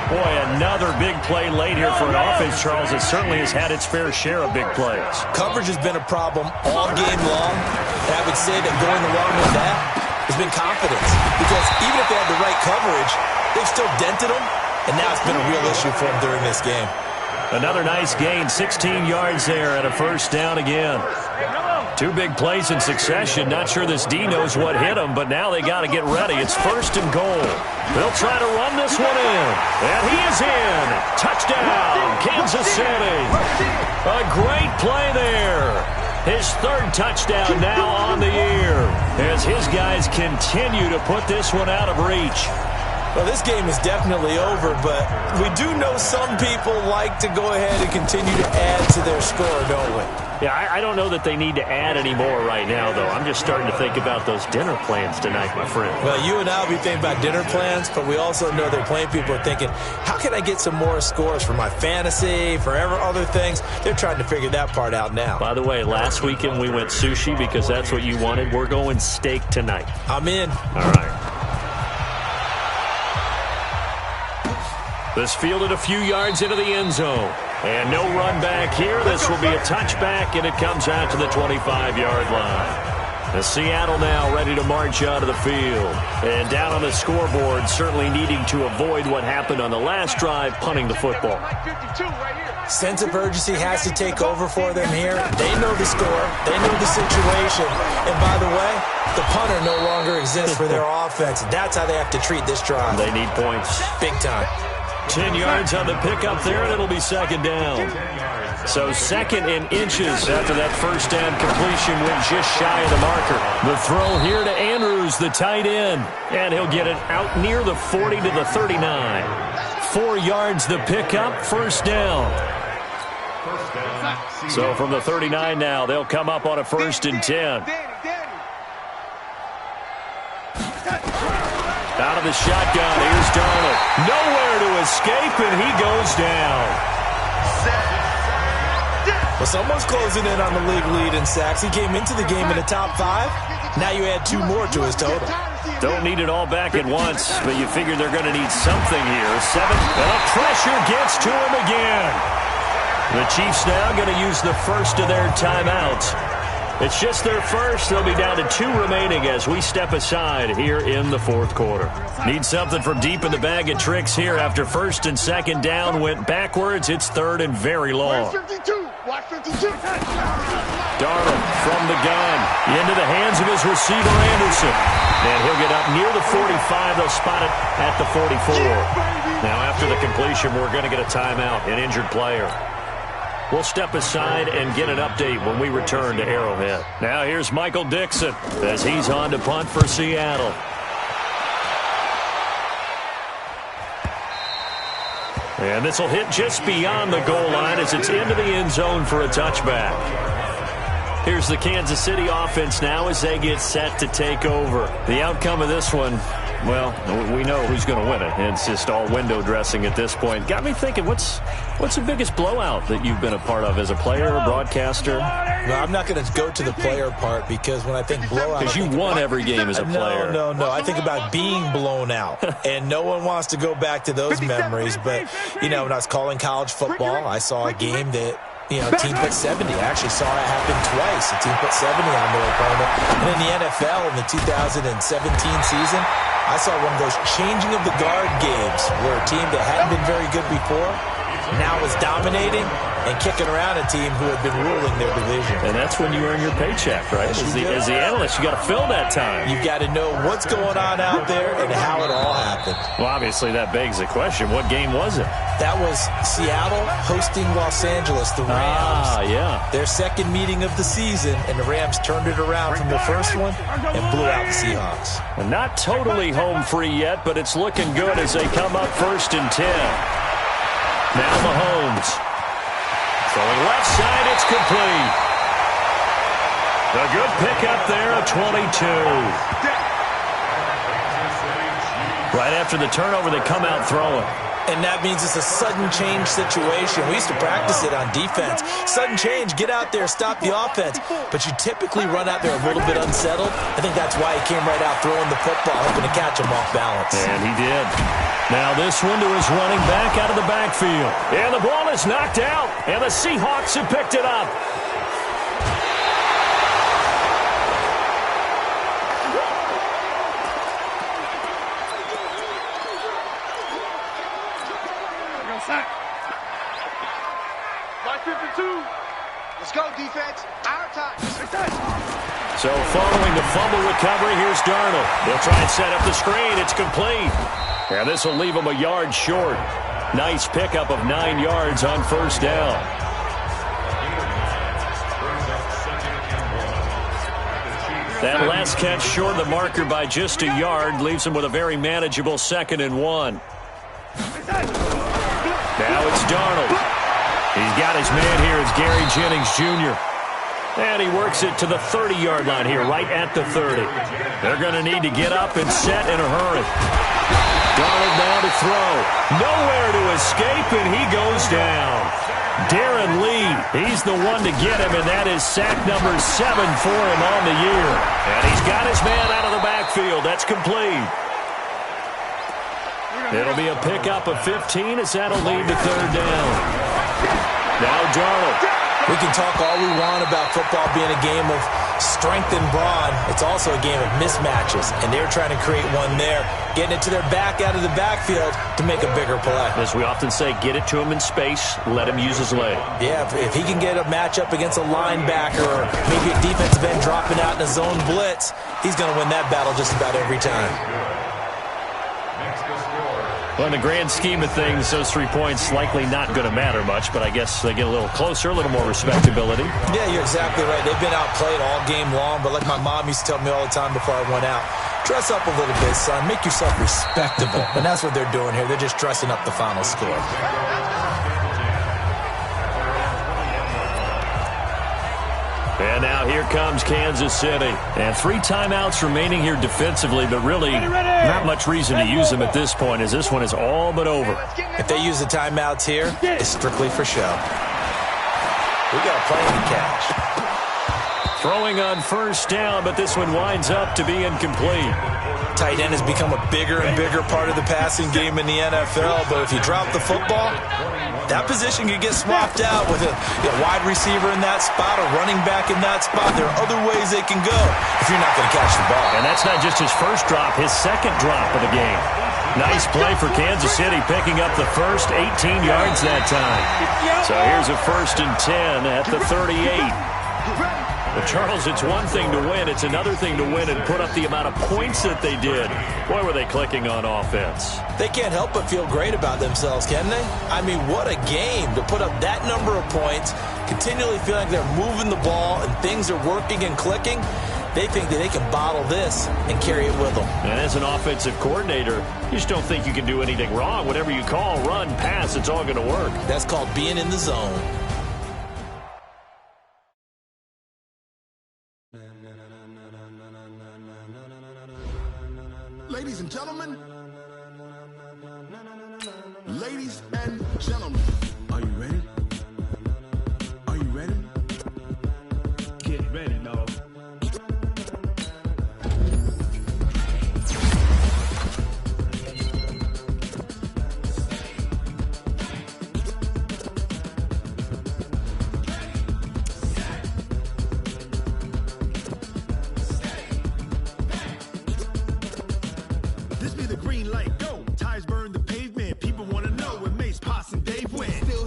Boy, another big play late here for an offense, Charles, that certainly has had its fair share of big plays. Coverage has been a problem all game long. And I would say that going along with that has been confidence. Because even if they had the right coverage, they've still dented them. And now it's been a real issue for them during this game. Another nice gain, 16 yards there and a first down again. 2 big plays in succession. Not sure this D knows what hit him, but now they got to get ready. It's 1st and goal. They'll try to run this one in. And he is in. Touchdown, Kansas City. A great play there. His 3rd touchdown now on the year as his guys continue to put this one out of reach. Well, this game is definitely over, but we do know some people like to go ahead and continue to add to their score, don't we? Yeah, I don't know that they need to add any more right now, though. I'm just starting to think about those dinner plans tonight, my friend. Well, you and I will be thinking about dinner plans, but we also know they're playing people are thinking, how can I get some more scores for my fantasy, for other things? They're trying to figure that part out now. By the way, last weekend we went sushi because that's what you wanted. We're going steak tonight. I'm in. All right. This fielded a few yards into the end zone. And no run back here. This will be a touchback, and it comes out to the 25-yard line. The Seattle now ready to march out of the field. And down on the scoreboard, certainly needing to avoid what happened on the last drive, punting the football. Sense of urgency has to take over for them here. They know the score. They know the situation. And by the way, the punter no longer exists for their offense. That's how they have to treat this drive. They need points. Big time. 10 yards on the pickup there, and it'll be second down. So 2nd and inches after that first down completion went just shy of the marker. The throw here to Andrews, the tight end. And he'll get it out near the 40 to the 39. 4 yards the pickup, first down. So from the 39 now, they'll come up on a 1st and 10. Out of the shotgun, here's Darnold. Nowhere to escape, and he goes down. Well, someone's closing in on the league lead in sacks. He came into the game in the top 5. Now you add 2 more to his total. Don't need it all back at once, but you figure they're going to need something here. 7, and the pressure gets to him again. The Chiefs now going to use the first of their timeouts. It's just their first. They'll be down to 2 remaining as we step aside here in the 4th quarter. Need something from deep in the bag of tricks here after 1st and 2nd down went backwards. It's 3rd and very long. Darnold from the gun into the hands of his receiver Anderson. And he'll get up near the 45. They'll spot it at the 44. Now after the completion, we're going to get a timeout, an injured player. We'll step aside and get an update when we return to Arrowhead. Now here's Michael Dixon as he's on to punt for Seattle. And this will hit just beyond the goal line as it's into the end zone for a touchback. Here's the Kansas City offense now as they get set to take over. The outcome of this one, well, we know who's going to win it. It's just all window dressing at this point. Got me thinking, what's the biggest blowout that you've been a part of as a player, broadcaster? No, I'm not going to go to the player part because when I think blowout... Because you won every game as a player. No. I think about being blown out. And no one wants to go back to those memories. But, when I was calling college football, I saw a game that... a team put 70. I actually saw it happen twice. A team put 70 on their opponent. And in the NFL in the 2017 season, I saw one of those changing of the guard games where a team that hadn't been very good before now is dominating and kicking around a team who had been ruling their division. And that's when you earn your paycheck, right? As the analyst, you got to fill that time. You've got to know what's going on out there and how it all happened. Well, obviously, that begs the question, what game was it? That was Seattle hosting Los Angeles, the Rams. Ah, yeah. Their second meeting of the season, and the Rams turned it around from the first one and blew out the Seahawks. And not totally home free yet, but it's looking good as they come up 1st and 10. Now Mahomes. Throwing left side, it's complete. A good pickup there, a 22. Right after the turnover, they come out throwing. And that means it's a sudden change situation. We used to practice it on defense. Sudden change, get out there, stop the offense. But you typically run out there a little bit unsettled. I think that's why he came right out throwing the football, hoping to catch him off balance. And he did. Now this one to his running back out of the backfield. And the ball is knocked out. And the Seahawks have picked it up. Let's go, defense. Our time. So following the fumble recovery, here's Darnold. They'll try and set up the screen. It's complete. And this will leave him a yard short. Nice pickup of 9 yards on 1st down. That last catch short of the marker by just a yard leaves him with a very manageable 2nd and 1. Now it's Darnold. He's got his man here. It's Gary Jennings Jr. And he works it to the 30-yard line here, right at the 30. They're going to need to get up and set in a hurry. Darnold now to throw. Nowhere to escape, and he goes down. Darren Lee, he's the one to get him, and that is sack number 7 for him on the year. And he's got his man out of the backfield. That's complete. It'll be a pickup of 15 as that'll lead to 3rd down. Now Darnold. We can talk all we want about football being a game of strength and brawn. It's also a game of mismatches, and they're trying to create one there, getting it to their back out of the backfield to make a bigger play. As we often say, get it to him in space, let him use his leg. Yeah, if he can get a matchup against a linebacker or maybe a defensive end dropping out in a zone blitz, he's going to win that battle just about every time. Well, in the grand scheme of things, those 3 points likely not going to matter much, but I guess they get a little closer, a little more respectability. Yeah, you're exactly right. They've been outplayed all game long, but like my mom used to tell me all the time before I went out, dress up a little bit, son. Make yourself respectable. And that's what they're doing here. They're just dressing up the final score. And now here comes Kansas City. And 3 timeouts remaining here defensively, but really not much reason to use them at this point, as this one is all but over. If they use the timeouts here, it's strictly for show. We got plenty to catch. Throwing on 1st down, but this one winds up to be incomplete. Tight end has become a bigger and bigger part of the passing game in the NFL, but if you drop the football, that position could get swapped out with a wide receiver in that spot, a running back in that spot. There are other ways they can go if you're not going to catch the ball. And that's not just his first drop, his 2nd drop of the game. Nice play for Kansas City, picking up the first 18 yards that time. So here's a 1st and 10 at the 38. But Charles, it's one thing to win. It's another thing to win and put up the amount of points that they did. Boy, were they clicking on offense. They can't help but feel great about themselves, can they? I mean, what a game to put up that number of points, continually feeling like they're moving the ball and things are working and clicking. They think that they can bottle this and carry it with them. And as an offensive coordinator, you just don't think you can do anything wrong. Whatever you call, run, pass, it's all going to work. That's called being in the zone. Ladies and gentlemen, are you ready? Are you ready? Get ready, dog. This be the green light, go. Tires burn the pavement. People want to know when Mace, Poss, and Dave win. Still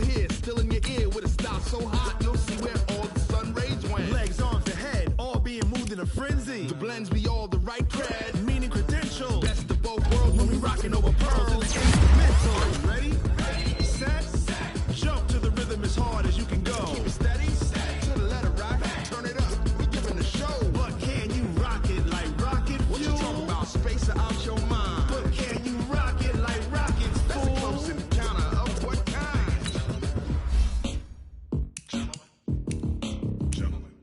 frenzy. The blends be all the right cred, meaning credential. Best of both worlds when we rockin' over pearls. It's instrumental. Ready? Set. Jump to the rhythm as hard as you can go. Keep it steady. To the letter right. Turn it up. We giving the show. But can you rock it like rocket fuel? What you talking about? Space out your mind. But can you rock it like rockets, fool? That's a close encounter of what kind?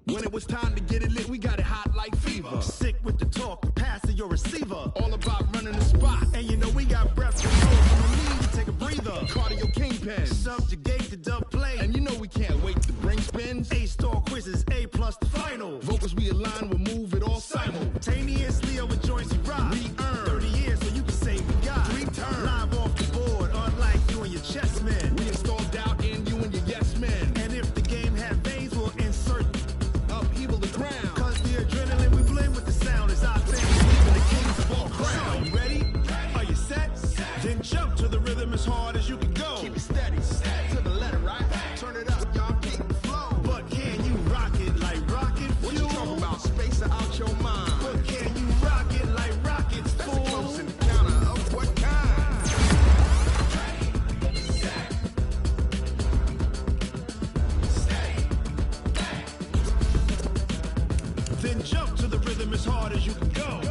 When it was time to get it lit, we got it hot like fever. Sick with the talk, pass to your receiver. All about running the spot. And you know we got breath control. So no need to take a breather. Cardio kingpin. Subjugate the dub play. And you know we can't wait to bring spins. A-star quizzes, A+ the final. Vocals we align, we'll move it all simultaneously over joints you rock. We earn 30 years so you can say we got 3 turns. Live off the board, unlike you and your chess men. We install doubt in you and your yes men. And if the game had veins, we'll insert upheaval the ground. Cause the adrenaline we blend with the sound is our thing. Leaving the kings of all crown. You ready? Are you set? Then jump to the rhythm as hard as you can go. Keep it steady. To the letter right. Turn it up, y'all keep the flow. But can you rock it like rocket fuel? What you talking about? Space out your mind. But can you rock it like rockets, fool? That's a close encounter of what kind? Then jump to the rhythm as hard as you can go.